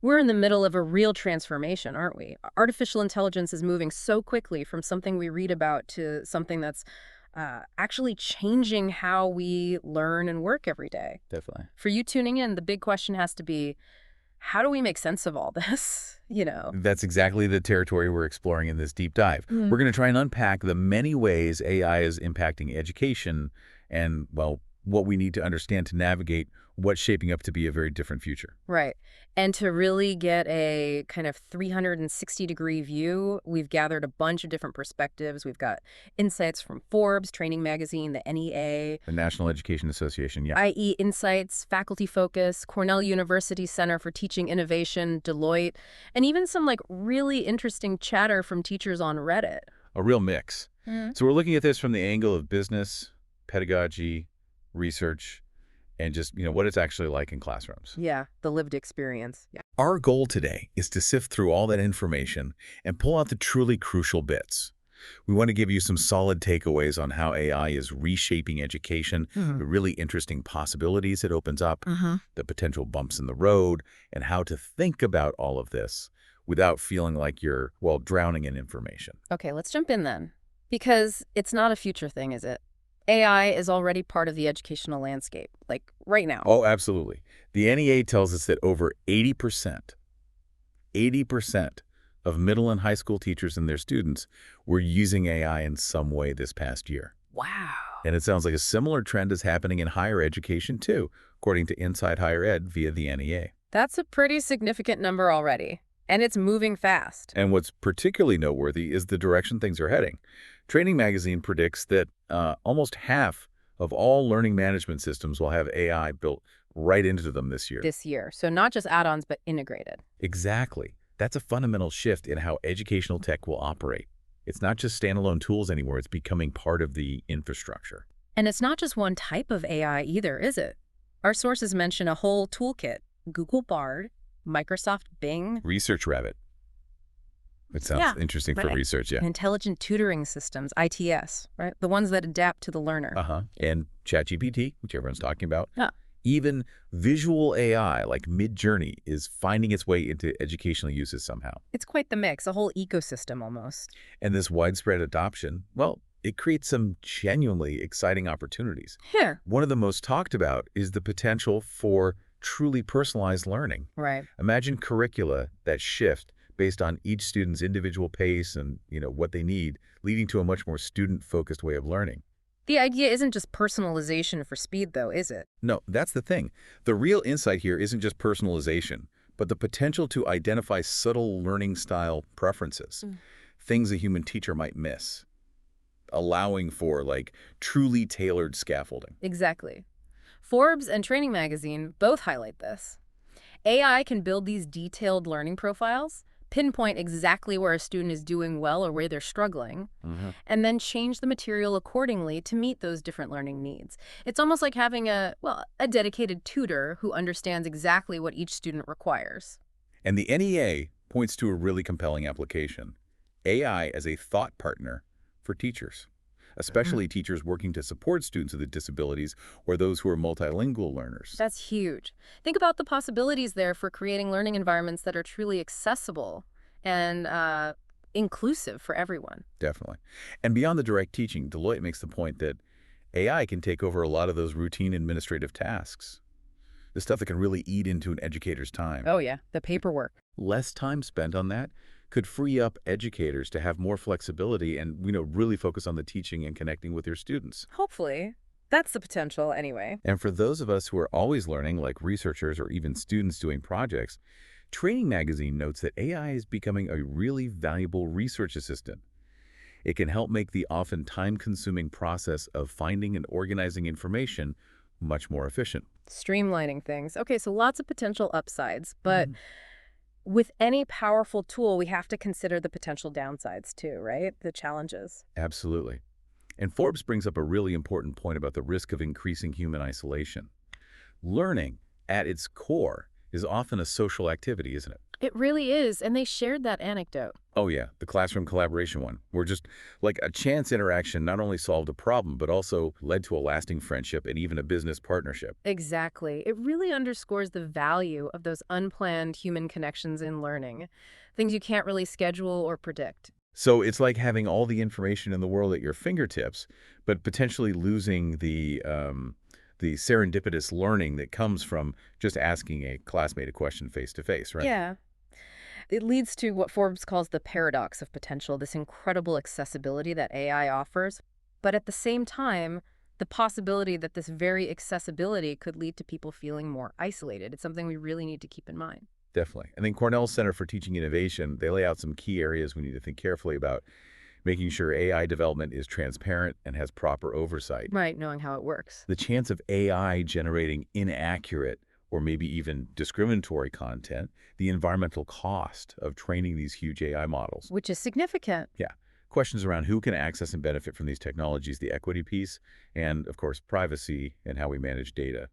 We're in the middle of a real transformation, aren't we? Artificial intelligence is moving so quickly from something we read about to something that's actually changing how we learn and work every day. Definitely. For you tuning in, the big question has to be, how do we make sense of all this? You know? That's exactly the territory we're exploring in this deep dive. We're going to try and unpack the many ways AI is impacting education and, well, what we need to understand to navigate what's shaping up to be a very different future. Right. And to really get a kind of 360-degree view, we've gathered a bunch of different perspectives. We've got insights from Forbes, Training Magazine, the NEA, The National Education Association, yeah. IE Insights, Faculty Focus, Cornell University Center for Teaching Innovation, Deloitte, and even some like really interesting chatter from teachers on Reddit. A real mix. Mm. So we're looking at this from the angle of business, pedagogy, research, and just, what it's actually like in classrooms. Yeah, the lived experience. Yeah. Our goal today is to sift through all that information and pull out the truly crucial bits. We want to give you some solid takeaways on how AI is reshaping education, the really interesting possibilities it opens up, the potential bumps in the road, and how to think about all of this without feeling like you're, well, drowning in information. Okay, let's jump in then. Because it's not a future thing, is it? AI is already part of the educational landscape, like right now. Oh, absolutely. The NEA tells us that over 80% of middle and high school teachers and their students were using AI in some way this past year. Wow. And it sounds like a similar trend is happening in higher education too, according to Inside Higher Ed via the NEA. That's a pretty significant number already. And it's moving fast. And what's particularly noteworthy is the direction things are heading. Training Magazine predicts that almost half of all learning management systems will have AI built right into them this year. This year. So not just add-ons, but integrated. Exactly. That's a fundamental shift in how educational tech will operate. It's not just standalone tools anymore. It's becoming part of the infrastructure. And it's not just one type of AI either, is it? Our sources mention a whole toolkit. Google Bard, Microsoft Bing, Research Rabbit. It sounds Yeah, interesting for right. research, yeah. intelligent tutoring systems, ITS, right? The ones that adapt to the learner. And ChatGPT, which everyone's talking about. Yeah. Even visual AI like Midjourney is finding its way into educational uses somehow. It's quite the mix, a whole ecosystem almost. And this widespread adoption, well, it creates some genuinely exciting opportunities. Here. One of the most talked about is the potential for truly personalized learning. Right. Imagine curricula that shift based on each student's individual pace and, what they need, leading to a much more student-focused way of learning. The idea isn't just personalization for speed, though, is it? No, that's the thing. The real insight here isn't just personalization, but the potential to identify subtle learning style preferences, things a human teacher might miss, allowing for, truly tailored scaffolding. Exactly. Forbes and Training Magazine both highlight this. AI can build these detailed learning profiles, pinpoint exactly where a student is doing well or where they're struggling, and then change the material accordingly to meet those different learning needs. It's almost like having a dedicated tutor who understands exactly what each student requires. And the NEA points to a really compelling application: AI as a thought partner for teachers, especially teachers working to support students with disabilities or those who are multilingual learners. That's huge. Think about the possibilities there for creating learning environments that are truly accessible and inclusive for everyone. Definitely. And beyond the direct teaching, Deloitte makes the point that AI can take over a lot of those routine administrative tasks, the stuff that can really eat into an educator's time. Oh, yeah, the paperwork. Less time spent on that could free up educators to have more flexibility and, really focus on the teaching and connecting with their students. Hopefully. That's the potential anyway. And for those of us who are always learning, like researchers or even students doing projects, Training Magazine notes that AI is becoming a really valuable research assistant. It can help make the often time-consuming process of finding and organizing information much more efficient. Streamlining things. Okay, so lots of potential upsides, but with any powerful tool, we have to consider the potential downsides too, right? The challenges. Absolutely. And Forbes brings up a really important point about the risk of increasing human isolation. Learning, at its core, is often a social activity, isn't it? It really is, and they shared that anecdote. Oh yeah, the classroom collaboration one, where just like a chance interaction not only solved a problem, but also led to a lasting friendship and even a business partnership. Exactly. It really underscores the value of those unplanned human connections in learning, things you can't really schedule or predict. So it's like having all the information in the world at your fingertips, but potentially losing the serendipitous learning that comes from just asking a classmate a question face to face, right? Yeah. It leads to what Forbes calls the paradox of potential, this incredible accessibility that AI offers. But at the same time, the possibility that this very accessibility could lead to people feeling more isolated. It's something we really need to keep in mind. Definitely. I think Cornell's Center for Teaching Innovation, they lay out some key areas we need to think carefully about, making sure AI development is transparent and has proper oversight. Right, knowing how it works. The chance of AI generating inaccurate or maybe even discriminatory content, the environmental cost of training these huge AI models. Which is significant. Yeah. Questions around who can access and benefit from these technologies, the equity piece, and of course, privacy and how we manage data.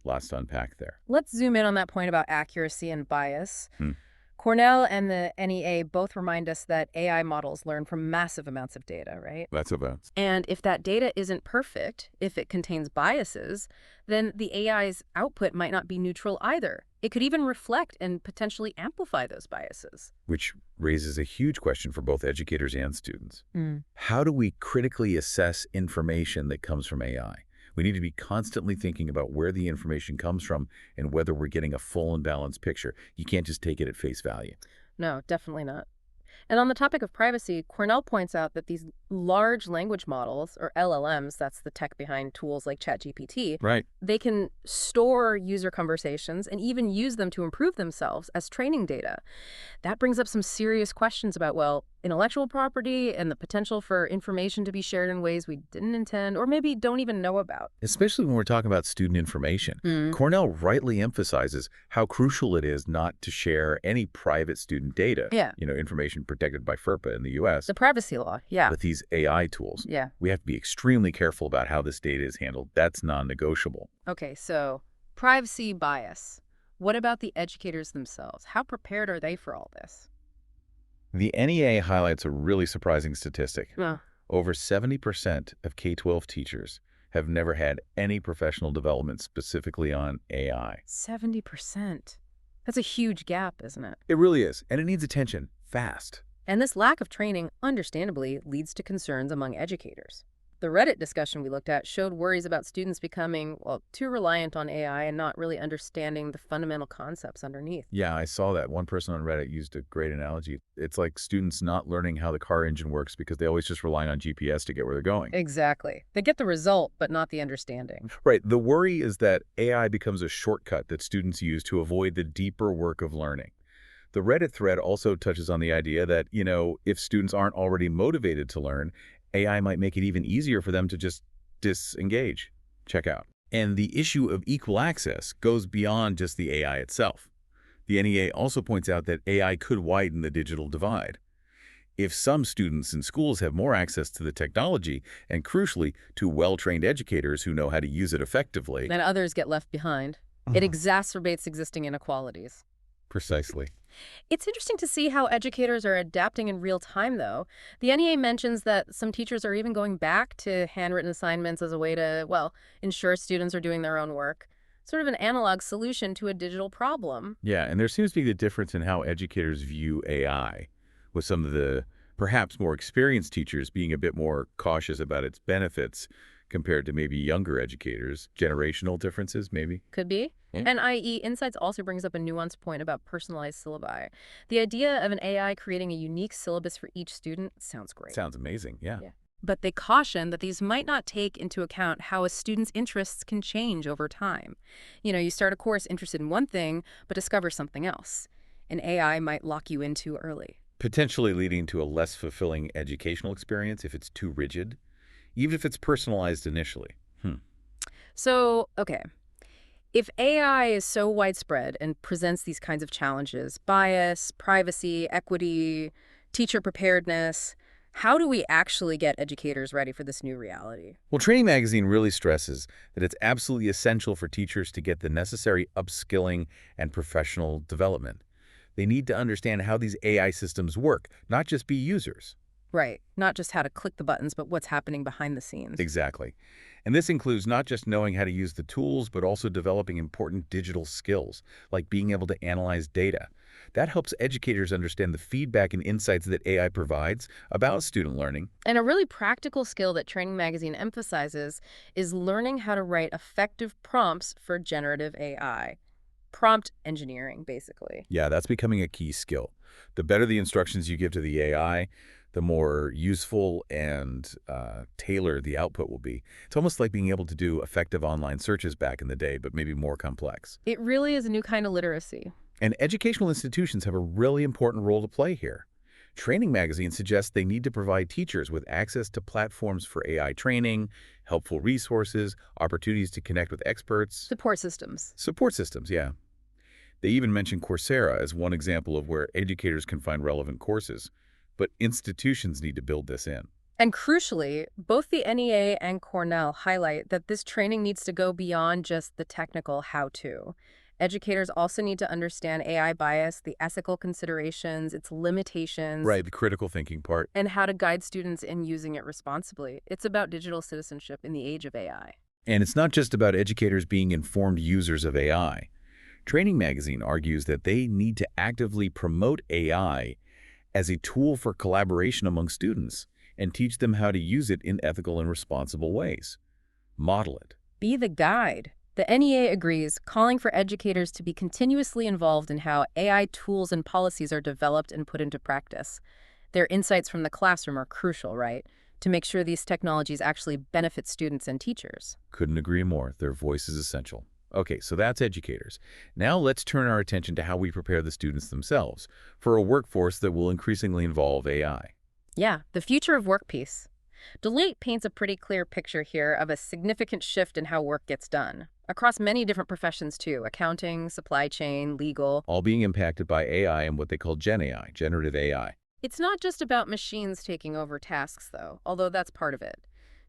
Lots to unpack there. Let's zoom in on that point about accuracy and bias. Hmm. Cornell and the NEA both remind us that AI models learn from massive amounts of data, right? That's about. And if that data isn't perfect, if it contains biases, then the AI's output might not be neutral either. It could even reflect and potentially amplify those biases. Which raises a huge question for both educators and students. Mm. How do we critically assess information that comes from AI? We need to be constantly thinking about where the information comes from and whether we're getting a full and balanced picture. You can't just take it at face value. No, definitely not. And on the topic of privacy, Cornell points out that these large language models, or LLMs, that's the tech behind tools like ChatGPT, Right. they can store user conversations and even use them to improve themselves as training data. That brings up some serious questions about, well, intellectual property and the potential for information to be shared in ways we didn't intend or maybe don't even know about. Especially when we're talking about student information. Cornell rightly emphasizes how crucial it is not to share any private student data, Yeah. information protected by FERPA in the U.S., The privacy law, yeah. with these AI tools. Yeah. We have to be extremely careful about how this data is handled. That's non-negotiable. Okay, so privacy bias. What about the educators themselves? How prepared are they for all this? The NEA highlights a really surprising statistic. Uh, Over 70% of K-12 teachers have never had any professional development specifically on AI. 70%. That's a huge gap, isn't it? It really is, and it needs attention fast. And this lack of training, understandably, leads to concerns among educators. The Reddit discussion we looked at showed worries about students becoming, well, too reliant on AI and not really understanding the fundamental concepts underneath. Yeah, I saw that. One person on Reddit used a great analogy. It's like students not learning how the car engine works because they always just relying on GPS to get where they're going. Exactly. They get the result, but not the understanding. Right. The worry is that AI becomes a shortcut that students use to avoid the deeper work of learning. The Reddit thread also touches on the idea that, if students aren't already motivated to learn, AI might make it even easier for them to just disengage, check out. And the issue of equal access goes beyond just the AI itself. The NEA also points out that AI could widen the digital divide. If some students in schools have more access to the technology, and crucially, to well-trained educators who know how to use it effectively. Then others get left behind. It exacerbates existing inequalities. Precisely. It's interesting to see how educators are adapting in real time, though. The NEA mentions that some teachers are even going back to handwritten assignments as a way to, well, ensure students are doing their own work. Sort of an analog solution to a digital problem. Yeah, and there seems to be a difference in how educators view AI, with some of the perhaps more experienced teachers being a bit more cautious about its benefits compared to maybe younger educators. Generational differences, maybe? Could be. Yeah. And IE Insights also brings up a nuanced point about personalized syllabi. The idea of an AI creating a unique syllabus for each student sounds great. Sounds amazing, yeah. But they caution that these might not take into account how a student's interests can change over time. You start a course interested in one thing, but discover something else. An AI might lock you in too early. Potentially leading to a less fulfilling educational experience if it's too rigid, even if it's personalized initially. So, okay. If AI is so widespread and presents these kinds of challenges, bias, privacy, equity, teacher preparedness, how do we actually get educators ready for this new reality? Well, Training Magazine really stresses that it's absolutely essential for teachers to get the necessary upskilling and professional development. They need to understand how these AI systems work, not just be users. Right. Not just how to click the buttons, but what's happening behind the scenes. Exactly. And this includes not just knowing how to use the tools, but also developing important digital skills, like being able to analyze data. That helps educators understand the feedback and insights that AI provides about student learning. And a really practical skill that Training Magazine emphasizes is learning how to write effective prompts for generative AI. Prompt engineering, basically. Yeah, that's becoming a key skill. The better the instructions you give to the AI, the more useful and tailored the output will be. It's almost like being able to do effective online searches back in the day, but maybe more complex. It really is a new kind of literacy. And educational institutions have a really important role to play here. Training Magazine suggests they need to provide teachers with access to platforms for AI training, helpful resources, opportunities to connect with experts, Support systems. support systems, yeah. They even mention Coursera as one example of where educators can find relevant courses, but institutions need to build this in. And crucially, both the NEA and Cornell highlight that this training needs to go beyond just the technical how-to. Educators also need to understand AI bias, the ethical considerations, its limitations, Right, the critical thinking part. and how to guide students in using it responsibly. It's about digital citizenship in the age of AI. And it's not just about educators being informed users of AI. Training Magazine argues that they need to actively promote AI as a tool for collaboration among students and teach them how to use it in ethical and responsible ways. Model it. Be the guide. The NEA agrees, calling for educators to be continuously involved in how AI tools and policies are developed and put into practice. Their insights from the classroom are crucial, right? To make sure these technologies actually benefit students and teachers. Couldn't agree more. Their voice is essential. Okay, so that's educators. Now let's turn our attention to how we prepare the students themselves for a workforce that will increasingly involve AI. Yeah, the future of work piece. Deloitte paints a pretty clear picture here of a significant shift in how work gets done, across many different professions too: accounting, supply chain, legal. All being impacted by AI and what they call Gen AI, generative AI. It's not just about machines taking over tasks, though, although that's part of it.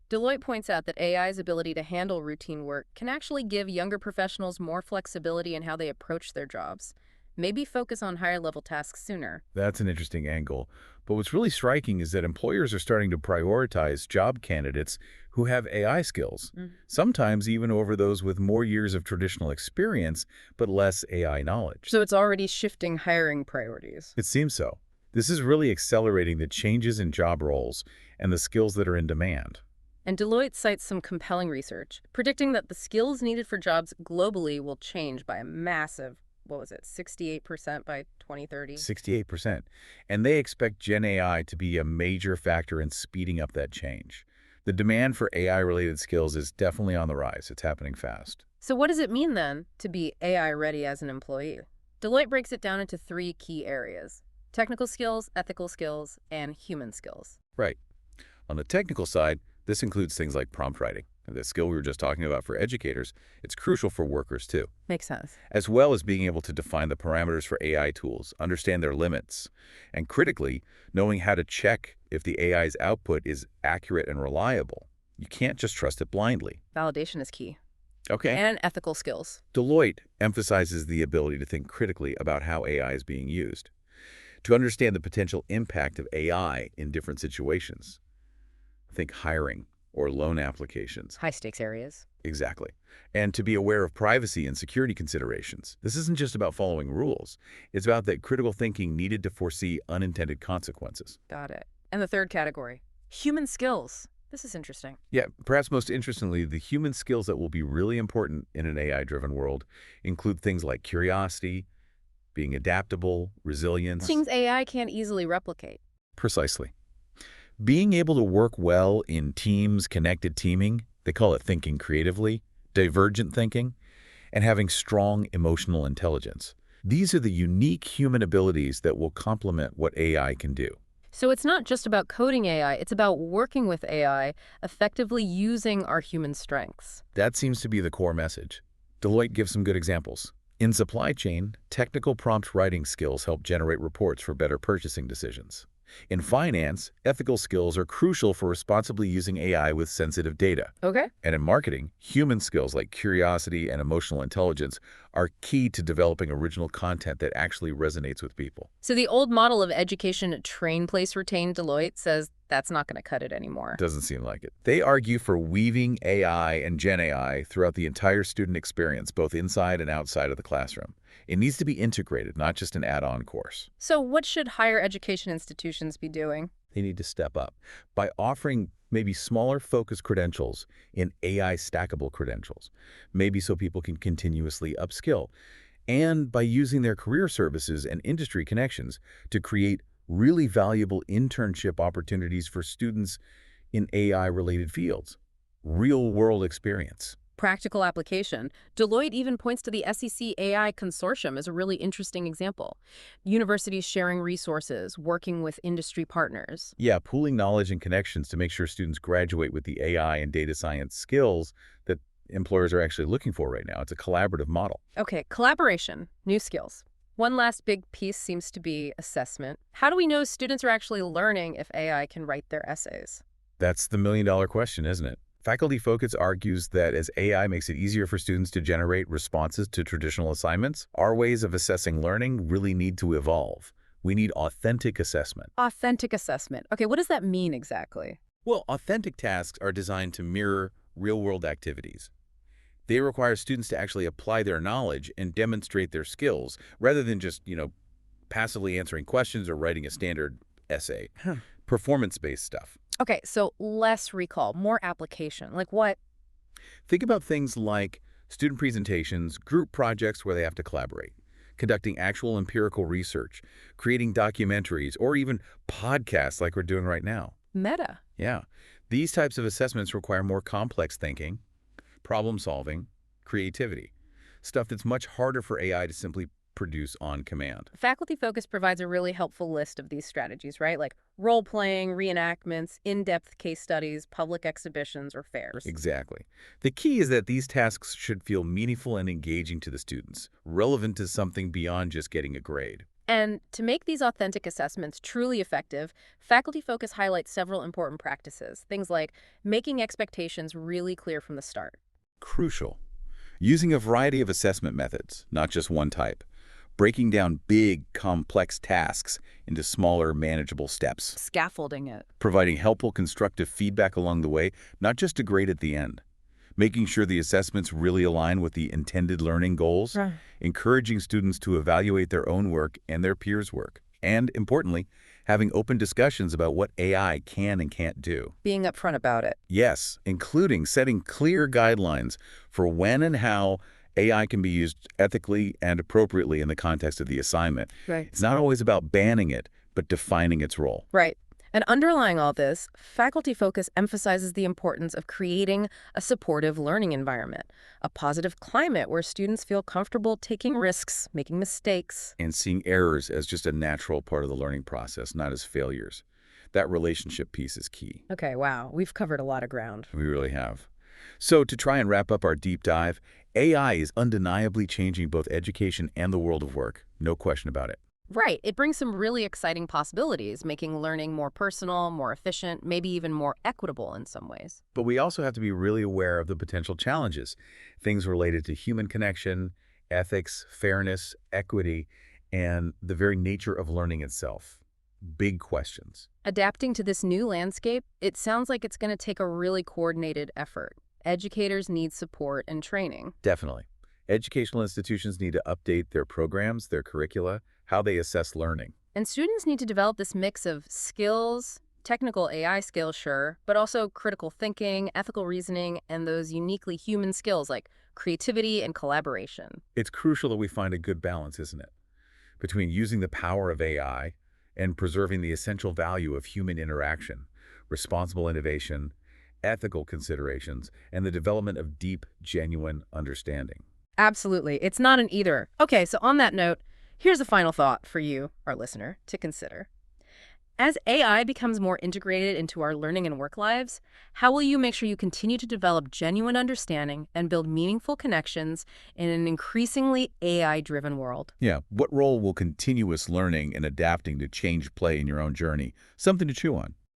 Deloitte points out that AI's ability to handle routine work can actually give younger professionals more flexibility in how they approach their jobs. Maybe focus on higher-level tasks sooner. That's an interesting angle. But what's really striking is that employers are starting to prioritize job candidates who have AI skills, sometimes even over those with more years of traditional experience, but less AI knowledge. So it's already shifting hiring priorities. It seems so. This is really accelerating the changes in job roles and the skills that are in demand. And Deloitte cites some compelling research, predicting that the skills needed for jobs globally will change by a massive, 68% by 2030? 68%. And they expect Gen AI to be a major factor in speeding up that change. The demand for AI-related skills is definitely on the rise. It's happening fast. So what does it mean, then, to be AI ready as an employee? Deloitte breaks it down into three key areas: technical skills, ethical skills, and human skills. Right. On the technical side, this includes things like prompt writing. The skill we were just talking about for educators, it's crucial for workers too, Makes sense. as well as being able to define the parameters for AI tools, understand their limits, and critically, knowing how to check if the AI's output is accurate and reliable. You can't just trust it blindly. Validation is key. Okay. And ethical skills. Deloitte emphasizes the ability to think critically about how AI is being used, to understand the potential impact of AI in different situations. Think hiring or loan applications. High-stakes areas. Exactly. And to be aware of privacy and security considerations. This isn't just about following rules. It's about that critical thinking needed to foresee unintended consequences. Got it. And the third category, human skills. This is interesting. Yeah, perhaps most interestingly, the human skills that will be really important in an AI-driven world include things like curiosity, being adaptable, resilience. Things AI can't easily replicate. Precisely. Being able to work well in teams, connected teaming, they call it thinking creatively, divergent thinking, and having strong emotional intelligence. These are the unique human abilities that will complement what AI can do. So it's not just about coding AI, it's about working with AI, effectively using our human strengths. That seems to be the core message. Deloitte gives some good examples. In supply chain, technical prompt writing skills help generate reports for better purchasing decisions. In finance, ethical skills are crucial for responsibly using AI with sensitive data. Okay. And in marketing, human skills like curiosity and emotional intelligence are key to developing original content that actually resonates with people. So the old model of education train, place, retain Deloitte says that's not going to cut it anymore. Doesn't seem like it. They argue for weaving AI and Gen AI throughout the entire student experience, both inside and outside of the classroom. It needs to be integrated, not just an add-on course. So what should higher education institutions be doing? They need to step up by offering maybe smaller focused credentials in AI stackable credentials, maybe so people can continuously upskill, and by using their career services and industry connections to create really valuable internship opportunities for students in AI-related fields. Real-world experience. Practical application. Deloitte even points to the SEC AI Consortium as a really interesting example. Universities sharing resources, working with industry partners. Yeah, pooling knowledge and connections to make sure students graduate with the AI and data science skills that employers are actually looking for right now. It's a collaborative model. Okay, collaboration, new skills. One last big piece seems to be assessment. How do we know students are actually learning if AI can write their essays? That's the million-dollar question, isn't it? Faculty Focus argues that as AI makes it easier for students to generate responses to traditional assignments, our ways of assessing learning really need to evolve. We need authentic assessment. Authentic assessment. Okay, what does that mean exactly? Well, authentic tasks are designed to mirror real-world activities. They require students to actually apply their knowledge and demonstrate their skills rather than just, passively answering questions or writing a standard essay. Performance-based stuff. Okay, so less recall, more application. Like what? Think about things like student presentations, group projects where they have to collaborate, conducting actual empirical research, creating documentaries, or even podcasts like we're doing right now. Meta. Yeah. These types of assessments require more complex thinking, problem solving, creativity, stuff that's much harder for AI to simply produce on command. Faculty Focus provides a really helpful list of these strategies, right? Like role-playing, reenactments, in-depth case studies, public exhibitions, or fairs. Exactly. The key is that these tasks should feel meaningful and engaging to the students, relevant to something beyond just getting a grade. And to make these authentic assessments truly effective, Faculty Focus highlights several important practices, things like making expectations really clear from the start. Crucial. Using a variety of assessment methods, not just one type. Breaking down big, complex tasks into smaller, manageable steps. Scaffolding it. Providing helpful, constructive feedback along the way, not just a grade at the end. Making sure the assessments really align with the intended learning goals. Right. Encouraging students to evaluate their own work and their peers' work. And, importantly, having open discussions about what AI can and can't do. Being upfront about it. Yes, including setting clear guidelines for when and how AI can be used ethically and appropriately in the context of the assignment. Right. It's not always about banning it, but defining its role. Right. And underlying all this, Faculty Focus emphasizes the importance of creating a supportive learning environment, a positive climate where students feel comfortable taking risks, making mistakes. And seeing errors as just a natural part of the learning process, not as failures. That relationship piece is key. Okay, wow, we've covered a lot of ground. We really have. So to try and wrap up our deep dive, AI is undeniably changing both education and the world of work. No question about it. Right. It brings some really exciting possibilities, making learning more personal, more efficient, maybe even more equitable in some ways. But we also have to be really aware of the potential challenges, things related to human connection, ethics, fairness, equity, and the very nature of learning itself. Big questions. Adapting to this new landscape, it sounds like it's going to take a really coordinated effort. Educators need support and training. Definitely. Educational institutions need to update their programs, their curricula, how they assess learning. And students need to develop this mix of skills, technical AI skills, sure, but also critical thinking, ethical reasoning, and those uniquely human skills like creativity and collaboration. It's crucial that we find a good balance, isn't it? Between using the power of AI and preserving the essential value of human interaction, responsible innovation, ethical considerations, and the development of deep, genuine understanding. Absolutely. It's not an either. Okay, so on that note, here's a final thought for you, our listener, to consider. As AI becomes more integrated into our learning and work lives, how will you make sure you continue to develop genuine understanding and build meaningful connections in an increasingly AI-driven world? Yeah, what role will continuous learning and adapting to change play in your own journey? Something to chew on.